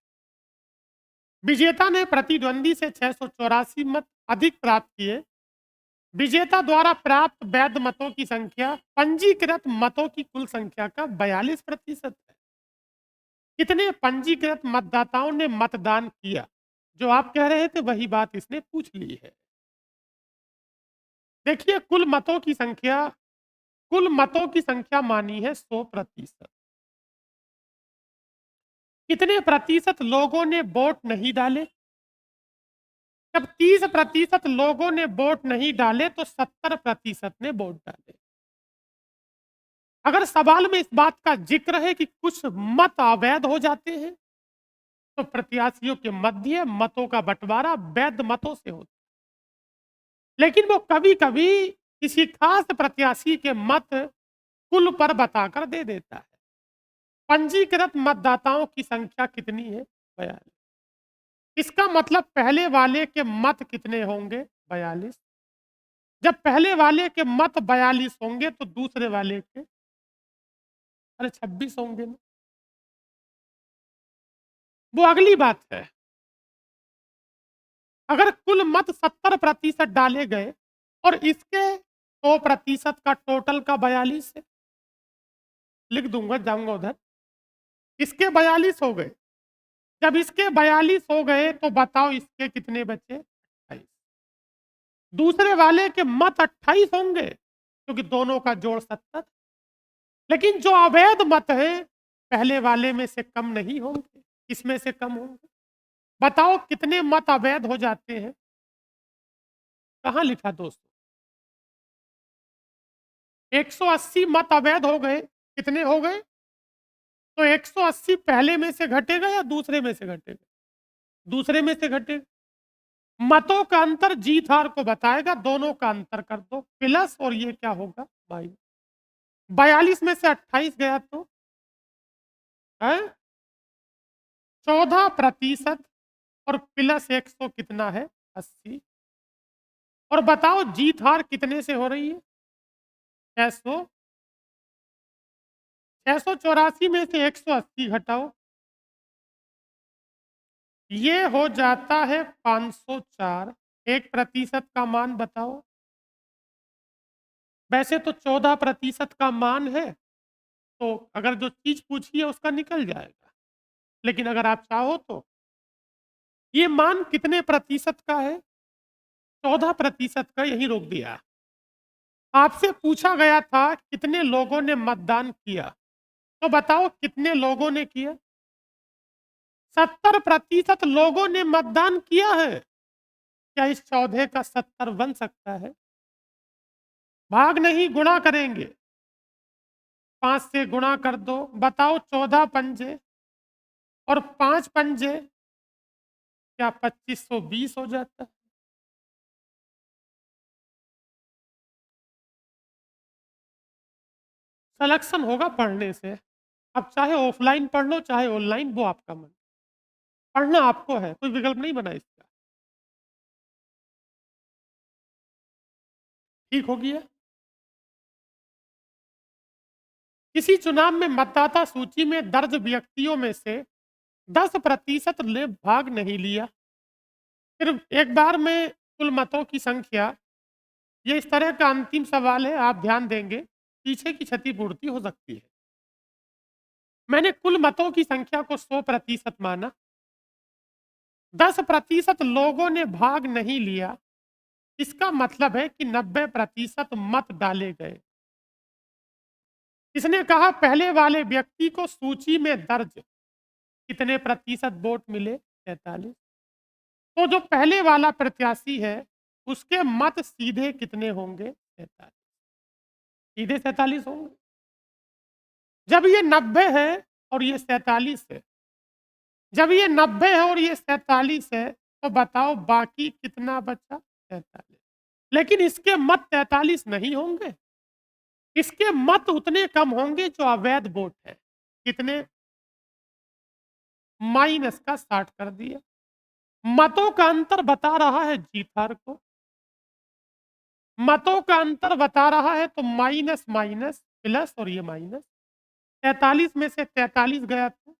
विजेता ने प्रतिद्वंदी से 684 मत अधिक प्राप्त किए। विजेता द्वारा प्राप्त वैध मतों की संख्या पंजीकृत मतों की कुल संख्या का 42% है। कितने पंजीकृत मतदाताओं ने मतदान किया? जो आप कह रहे थे वही बात इसने पूछ ली है। देखिए कुल मतों की संख्या मानी है 100%। कितने प्रतिशत लोगों ने वोट नहीं डाले? जब 30% लोगों ने वोट नहीं डाले तो 70% ने वोट डाले। अगर सवाल में इस बात का जिक्र है कि कुछ मत अवैध हो जाते हैं तो प्रत्याशियों के मध्य मतों का बंटवारा वैध मतों से होता है, लेकिन वो कभी कभी किसी खास प्रत्याशी के मत कुल पर बताकर दे देता है। पंजीकृत मतदाताओं की संख्या कितनी है? 42। इसका मतलब पहले वाले के मत कितने होंगे? 42। जब पहले वाले के मत 42 होंगे तो दूसरे वाले के अरे 26 होंगे ना। वो अगली बात है। अगर कुल मत 70% डाले गए और इसके 100% का टोटल का 42 है, लिख दूंगा, जाऊंगा उधर। इसके 42 हो गए। जब इसके 42 हो गए तो बताओ इसके कितने बचे? 28। दूसरे वाले के मत 28 होंगे क्योंकि दोनों का जोड़ 70। लेकिन जो अवैध मत है पहले वाले में से कम नहीं होंगे, इसमें से कम होंगे। बताओ कितने मत अवैध हो जाते हैं? कहां लिखा दोस्तों? 180 मत अवैध हो गए। कितने हो गए? तो 180 पहले में से घटेगा या दूसरे में से घटेगा? दूसरे में से घटेगा। मतों का अंतर जीत हार को बताएगा। दोनों का अंतर कर दो प्लस और ये क्या होगा? माइनस। 42 में से 28 गया तो है 14% और प्लस 100 कितना है? 80। और बताओ जीत हार कितने से हो रही है? 600। 684 में से 180 घटाओ, ये हो जाता है 504। 1% का मान बताओ। वैसे तो 14% का मान है, तो अगर जो चीज पूछी है उसका निकल जाएगा। लेकिन अगर आप चाहो तो ये मान कितने प्रतिशत का है? 14% का, यही रोक दिया। आपसे पूछा गया था कितने लोगों ने मतदान किया, तो बताओ कितने लोगों ने किया? 70% लोगों ने मतदान किया है। क्या इस 14 का 70 बन सकता है? भाग नहीं, गुणा करेंगे। 5 से गुणा कर दो, बताओ 14 पंजे और 5 पंजे, क्या 2520 हो जाता है? सिलेक्शन होगा पढ़ने से। अब चाहे ऑफलाइन पढ़ लो चाहे ऑनलाइन, वो आपका मन। पढ़ना आपको है, कोई विकल्प नहीं बना इसका। ठीक हो गया। किसी चुनाव में मतदाता सूची में दर्ज व्यक्तियों में से 10% ने भाग नहीं लिया। फिर एक बार में कुल मतों की संख्या ये इस तरह का अंतिम सवाल है, आप ध्यान देंगे, पीछे की क्षतिपूर्ति हो सकती है। मैंने कुल मतों की संख्या को 100% माना, 10% लोगों ने भाग नहीं लिया, इसका मतलब है कि 90% मत डाले गए। इसने कहा पहले वाले व्यक्ति को सूची में दर्ज कितने प्रतिशत वोट मिले? 43। तो जो पहले वाला प्रत्याशी है उसके मत सीधे कितने होंगे? 43। सीधे 47 होंगे। जब ये 90 है और ये 47 है, जब ये 90 है और ये 47 है, तो बताओ बाकी कितना बचा? 43। लेकिन इसके मत 43 नहीं होंगे, इसके मत उतने कम होंगे जो अवैध वोट है। कितने? माइनस का 60 कर दिया। मतों का अंतर बता रहा है जीत हार को, मतों का अंतर बता रहा है, तो माइनस माइनस प्लस और ये माइनस, 43 में से 43 गया तो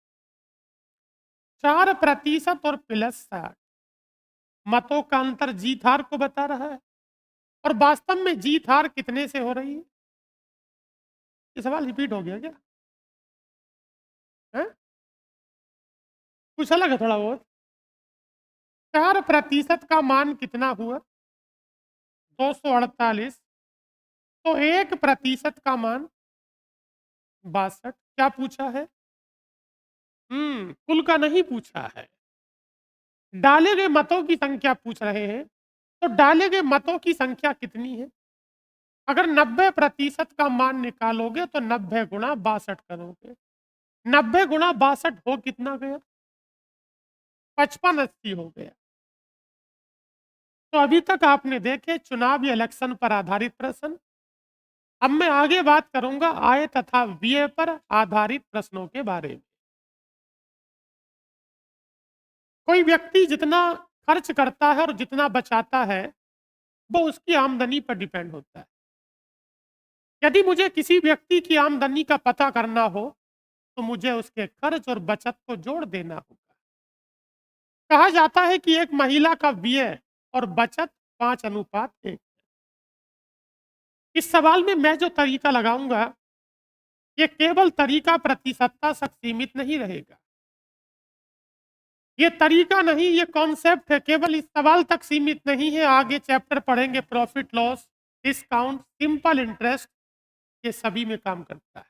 4% और प्लस 60। मतों का अंतर जीत हार को बता रहा है। और वास्तव में जीत हार कितने से हो रही है? ये सवाल रिपीट हो गया क्या है? कुछ अलग है थोड़ा बहुत। 4% का मान कितना हुआ? 248। तो 1% का मान 62। क्या पूछा है? कुल का नहीं पूछा है, डाले गए मतों की संख्या पूछ रहे हैं। तो डाले गए मतों की संख्या कितनी है? अगर 90% का मान निकालोगे तो 90 गुणा 62 करोगे। 90 गुणा 62 हो कितना गया? 5580 हो गया। तो अभी तक आपने देखे चुनाव या इलेक्शन पर आधारित प्रश्न। अब मैं आगे बात करूंगा आय तथा व्यय पर आधारित प्रश्नों के बारे में। कोई व्यक्ति जितना खर्च करता है और जितना बचाता है वो उसकी आमदनी पर डिपेंड होता है। यदि मुझे किसी व्यक्ति की आमदनी का पता करना हो तो मुझे उसके खर्च और बचत को जोड़ देना होगा। कहा जाता है कि एक महिला का व्यय और बचत 5:1। इस सवाल में मैं जो तरीका लगाऊंगा ये केवल तरीका प्रतिशतता तक सीमित नहीं रहेगा। ये तरीका नहीं, ये कॉन्सेप्ट है, केवल इस सवाल तक सीमित नहीं है। आगे चैप्टर पढ़ेंगे profit loss, discount, simple interest, ये सभी में काम करता है।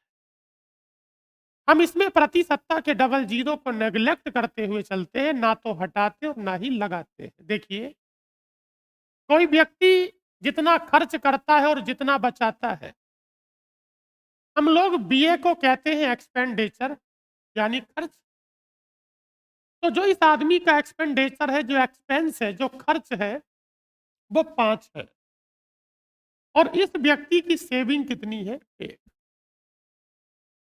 हम इसमें प्रतिशतता के डबल जीरो को नेग्लेक्ट करते हुए चलते हैं, ना तो हटाते और ना ही लगाते हैं। देखिए कोई व्यक्ति जितना खर्च करता है और जितना बचाता है, हम लोग बीए को कहते हैं एक्सपेंडिचर यानी खर्च। तो जो इस आदमी का एक्सपेंडिचर है, जो एक्सपेंस है, जो खर्च है, वो 5 है। और इस व्यक्ति की सेविंग कितनी है? 1।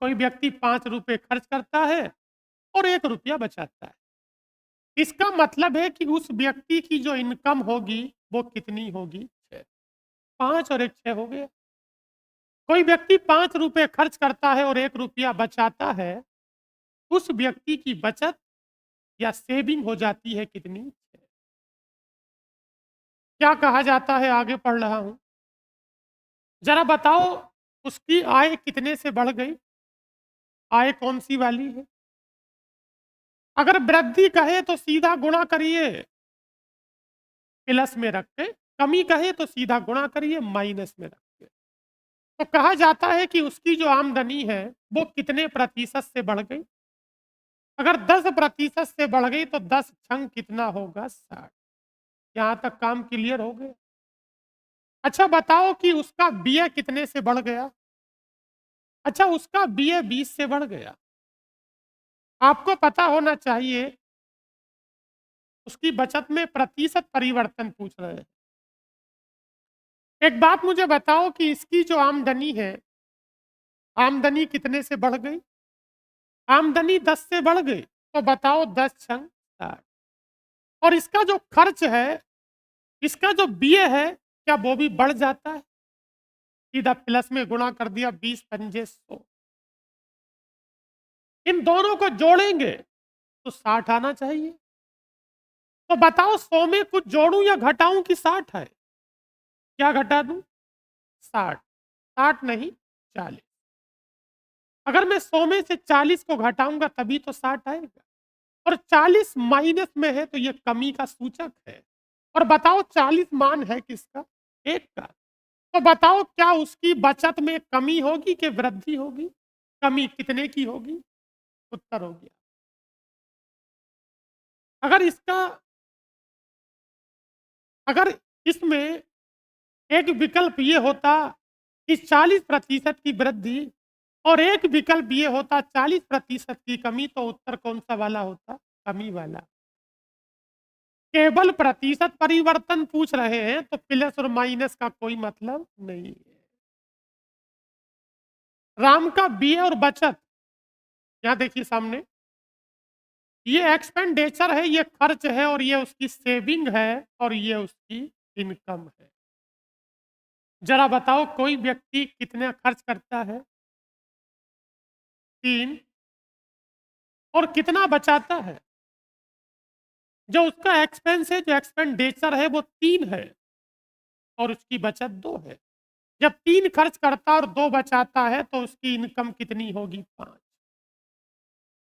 कोई व्यक्ति 5 रुपए खर्च करता है और 1 रुपया बचाता है। इसका मतलब है कि उस व्यक्ति की जो इनकम होगी वो कितनी होगी? 6। 5 और 1 6 हो गया। कोई व्यक्ति 5 रुपए खर्च करता है और 1 रुपया बचाता है, उस व्यक्ति की बचत या सेविंग हो जाती है कितनी? 6। क्या कहा जाता है? आगे पढ़ रहा हूं, जरा बताओ उसकी आय कितने से बढ़ गई? आय कौन सी वाली है? अगर वृद्धि कहे तो सीधा गुणा करिए प्लस में रख के, कमी कहे तो सीधा गुणा करिए माइनस में रख के। तो कहा जाता है कि उसकी जो आमदनी है वो कितने प्रतिशत से बढ़ गई? अगर 10% से बढ़ गई तो 10 छंग कितना होगा? 60। यहां तक काम क्लियर हो गया? अच्छा बताओ कि उसका बीए कितने से बढ़ गया? अच्छा उसका बीए 20 से बढ़ गया। आपको पता होना चाहिए उसकी बचत में प्रतिशत परिवर्तन पूछ रहे हैं। एक बात मुझे बताओ कि इसकी जो आमदनी है, आमदनी कितने से बढ़ गई? आमदनी 10 से बढ़ गई। तो बताओ 10 छंग 60। और इसका जो खर्च है, इसका जो बीए है, क्या वो भी बढ़ जाता है? सीधा प्लस में गुणा कर दिया, 20 पंजे 100। इन दोनों को जोड़ेंगे तो 60 आना चाहिए। तो बताओ 100 में कुछ जोड़ूं या घटाऊं कि 60 है? क्या घटा दूं? 60। 60 नहीं, 40। अगर मैं 100 में से 40 को घटाऊंगा तभी तो 60 आएगा। और 40 माइनस में है तो ये कमी का सूचक है। और बताओ 40 मान है किसका? 1 का। तो बताओ क्या उसकी बचत में कमी होगी कि वृद्धि होगी? कमी कितने की होगी? उत्तर हो गया। अगर इसका अगर इसमें एक विकल्प ये होता कि 40% की वृद्धि और एक विकल्प ये होता 40% की कमी, तो उत्तर कौन सा वाला होता? कमी वाला। केवल प्रतिशत परिवर्तन पूछ रहे हैं तो प्लस और माइनस का कोई मतलब नहीं है। राम का बीए और बचत, यहाँ देखिए सामने, ये एक्सपेंडिचर है, ये खर्च है, और ये उसकी सेविंग है, और ये उसकी इनकम है। जरा बताओ कोई व्यक्ति कितना खर्च करता है? 3। और कितना बचाता है? जो उसका एक्सपेंस है, जो एक्सपेंडिचर है, वो 3 है और उसकी बचत 2 है। जब 3 खर्च करता और 2 बचाता है तो उसकी इनकम कितनी होगी? 5।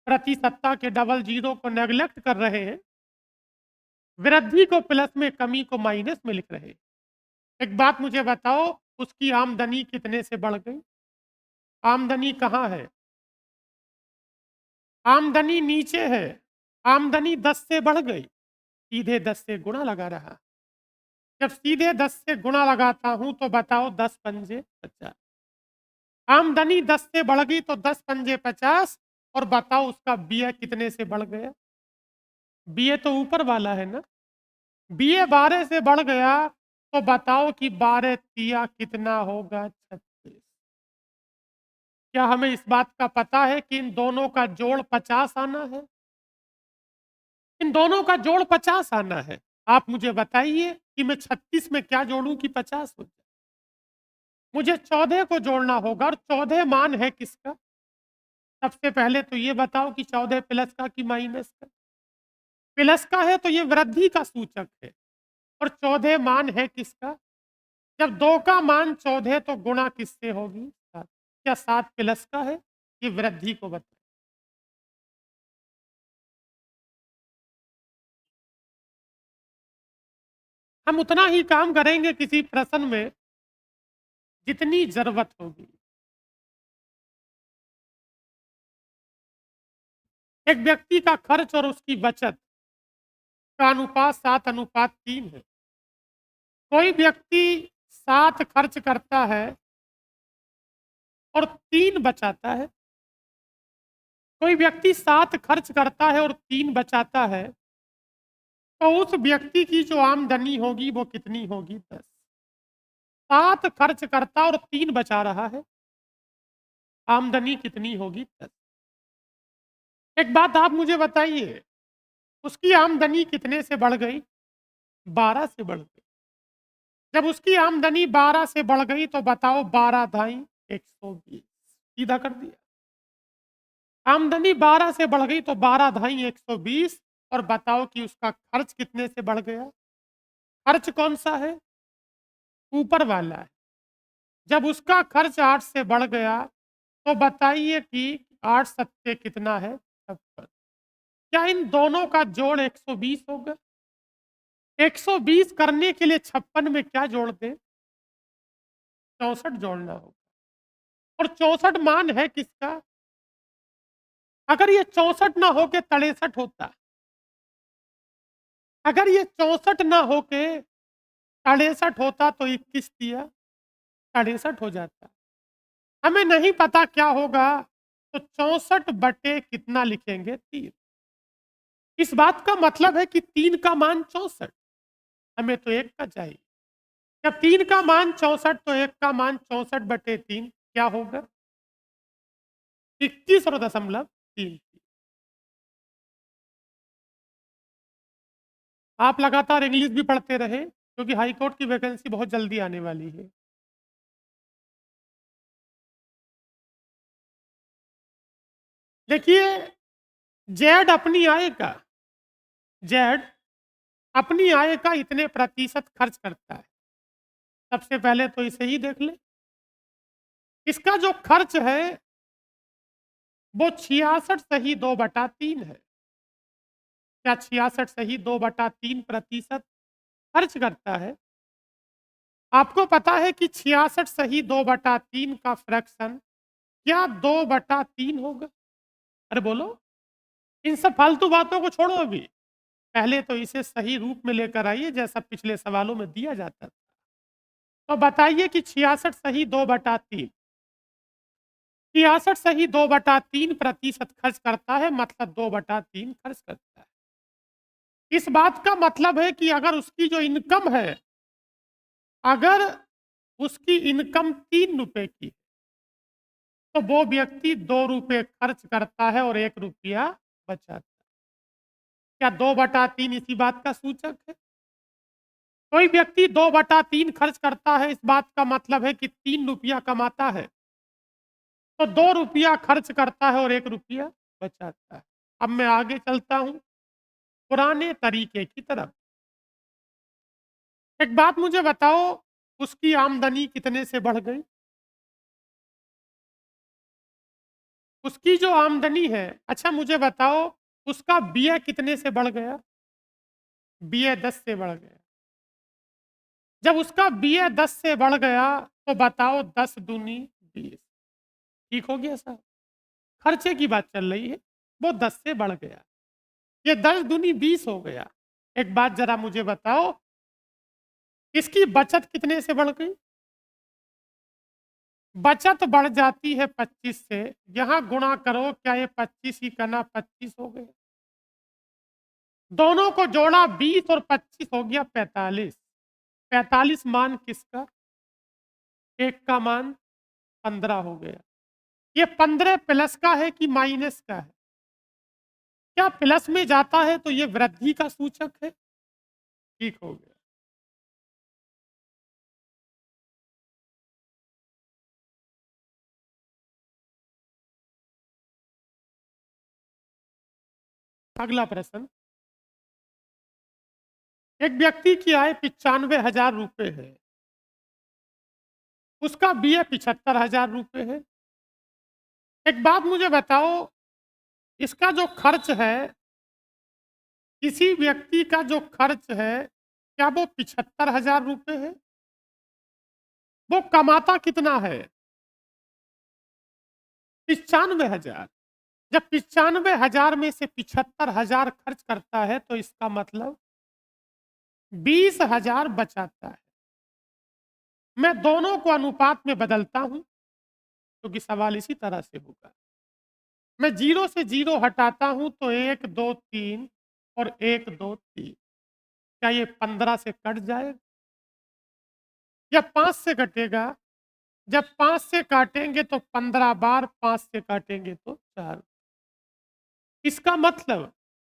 प्रतिशतता के डबल जीरो को नेग्लेक्ट कर रहे हैं, वृद्धि को प्लस में, कमी को माइनस में लिख रहे हैं। एक बात मुझे बताओ, उसकी आमदनी कितने से बढ़ गई? आमदनी कहाँ है? आमदनी नीचे है। आमदनी 10 से बढ़ गई, सीधे 10 से गुणा लगा रहा। जब सीधे 10 से गुणा लगाता हूं तो बताओ 10 पंजे 50। आमदनी 10 से बढ़ गई तो 10 पंजे 50। और बताओ उसका बीए कितने से बढ़ गया? बीए तो ऊपर वाला है ना। बीए 12 से बढ़ गया तो बताओ कि 12 तिया कितना होगा? 36। क्या हमें इस बात का पता है कि इन दोनों का जोड़ 50 आना है? इन दोनों का जोड़ 50 आना है। आप मुझे बताइए कि मैं 36 में क्या जोड़ूं कि 50 हो जाए? मुझे 14 को जोड़ना होगा, और 14 मान है किसका? सबसे पहले तो ये बताओ कि 14 प्लस का कि माइनस का? प्लस का है तो ये वृद्धि का सूचक है। और 14 मान है किसका? जब 2 का मान 14 तो गुणा किससे होगी? 7। क्या 7 प्लस का है? ये वृद्धि को बताए। हम उतना ही काम करेंगे किसी प्रश्न में जितनी जरूरत होगी। एक व्यक्ति का खर्च और उसकी बचत का अनुपात 7:3 है। कोई व्यक्ति 7 खर्च करता है और 3 बचाता है। कोई व्यक्ति 7 खर्च करता है और 3 बचाता है, तो उस व्यक्ति की जो आमदनी होगी वो कितनी होगी? 10। 7 खर्च करता और 3 बचा रहा है, आमदनी कितनी होगी? 10। एक बात आप मुझे बताइए, उसकी आमदनी कितने से बढ़ गई? 12 से बढ़ गई। जब उसकी आमदनी 12 से बढ़ गई तो बताओ 12 धाई 120, सीधा कर दिया। आमदनी 12 से बढ़ गई तो 12 धाई 120। और बताओ कि उसका खर्च कितने से बढ़ गया? खर्च कौन सा है? ऊपर वाला है। जब उसका खर्च 8 से बढ़ गया तो बताइए कि 8 सत्ते कितना है? 56। क्या इन दोनों का जोड़ 120 होगा? 120 करने के लिए 56 में क्या जोड़ दें? 64 जोड़ना होगा। और 64 मान है किसका? अगर ये 64 ना होके 63 होता, अगर ये 64 ना होके 63 होता तो 21 दिया 63 हो जाता। हमें नहीं पता क्या होगा, तो 64 बटे कितना लिखेंगे? 3। इस बात का मतलब है कि 3 का मान 64, हमें तो 1 का चाहिए। जब 3 का मान 64 तो 1 का मान 64 बटे 3 क्या होगा? 21 और दशमलव 3। आप लगातार इंग्लिश भी पढ़ते रहे क्योंकि हाई कोर्ट की वैकेंसी बहुत जल्दी आने वाली है। देखिए, जेड अपनी आय का जेड अपनी आय का इतने प्रतिशत खर्च करता है, सबसे पहले तो इसे ही देख लें। इसका जो खर्च है वो 66 सही 2/3 है। क्या 66 सही 2/3% खर्च करता है? आपको पता है कि 66 सही 2/3 का फ्रैक्शन क्या 2/3 होगा? अरे बोलो, इन सब फालतू बातों को छोड़ो अभी। पहले तो इसे सही रूप में लेकर आइए जैसा पिछले सवालों में दिया जाता था। तो बताइए कि 66 सही 2/3 66 सही 2/3% खर्च करता है, मतलब 2/3 खर्च करता है। इस बात का मतलब है कि अगर उसकी जो इनकम है, अगर उसकी इनकम 3 रुपए की, तो वो व्यक्ति 2 रुपए खर्च करता है और 1 रुपया बचाता है। क्या 2/3 इसी बात का सूचक है? कोई व्यक्ति 2/3 खर्च करता है, इस बात का मतलब है कि 3 रुपया कमाता है, तो 2 रुपया खर्च करता है और 1 रुपया बचाता है। अब मैं आगे चलता हूँ पुराने तरीके की तरफ। एक बात मुझे बताओ, उसकी आमदनी कितने से बढ़ गई? उसकी जो आमदनी है, अच्छा मुझे बताओ, उसका व्यय कितने से बढ़ गया? व्यय 10 से बढ़ गया। जब उसका व्यय 10 से बढ़ गया तो बताओ 10 दूनी 20। ठीक हो गया साहब? खर्चे की बात चल रही है, वो 10 से बढ़ गया। ये 10 दूनी 20 हो गया। एक बात जरा मुझे बताओ, इसकी बचत कितने से बढ़ गई? बचत बढ़ जाती है 25 से। यहां गुणा करो, क्या ये 25 ही करना 25 हो गया? दोनों को जोड़ा 20 और 25 हो गया 45। 45 मान किसका? एक का मान 15 हो गया। ये 15 प्लस का है कि माइनस का है? क्या प्लस में जाता है तो ये वृद्धि का सूचक है? ठीक हो गया। अगला प्रश्न। एक व्यक्ति की आय 95,000 रुपए है, उसका व्यय 75,000 रुपए है। एक बात मुझे बताओ, इसका जो खर्च है, किसी व्यक्ति का जो खर्च है, क्या वो 75,000 रुपए है? वो कमाता कितना है? 95,000। जब 95,000 में से 75,000 खर्च करता है तो इसका मतलब 20,000 बचाता है। मैं दोनों को अनुपात में बदलता हूं क्योंकि सवाल इसी तरह से होगा। मैं 0 से 0 हटाता हूं तो 1 2 3 और 1 2 3। क्या ये 15 से कट जाएगा या 5 से कटेगा? जब 5 से काटेंगे तो 15 बार, 5 से काटेंगे तो 4। इसका मतलब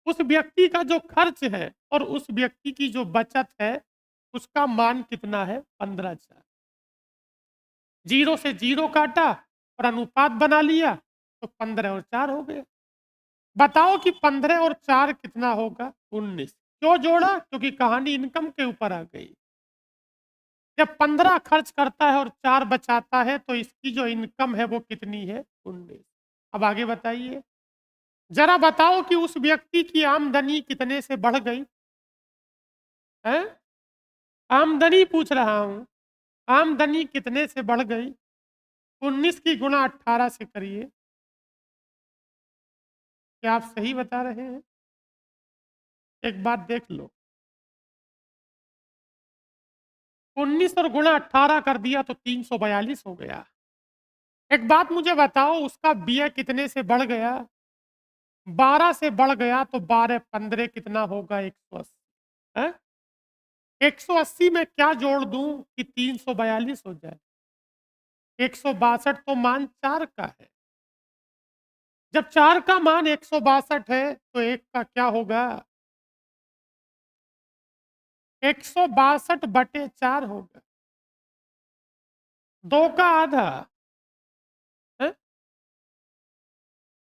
उस व्यक्ति का जो खर्च है और उस व्यक्ति की जो बचत है, उसका मान कितना है? 15,000। 0 से 0 काटा और अनुपात बना लिया तो 15 और 4 हो गए। बताओ कि 15 और 4 कितना होगा? 19। क्यों जोड़ा? क्योंकि कहानी इनकम के ऊपर आ गई। जब 15 खर्च करता है और 4 बचाता है तो इसकी जो इनकम है वो कितनी है? 19। अब आगे बताइए, जरा बताओ कि उस व्यक्ति की आमदनी कितने से बढ़ गई है? आमदनी पूछ रहा हूं, आमदनी कितने से बढ़ गई? 19 की गुणा 18 से करिए। क्या आप सही बता रहे हैं? एक बात देख लो, 19 और गुणा 18 कर दिया तो 342 हो गया। एक बात मुझे बताओ, उसका व्यय कितने से बढ़ गया? 12 से बढ़ गया तो 12 15 कितना होगा? 180 है? 180 में क्या जोड़ दूं कि 342 हो जाए? 162 तो मान 4 का है। जब 4 का मान 162 है तो 1 का क्या होगा? 162/4 होगा। 2 का आधा है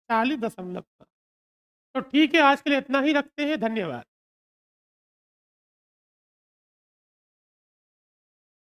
40 दशमलव का। तो ठीक है, आज के लिए इतना ही रखते हैं। धन्यवाद।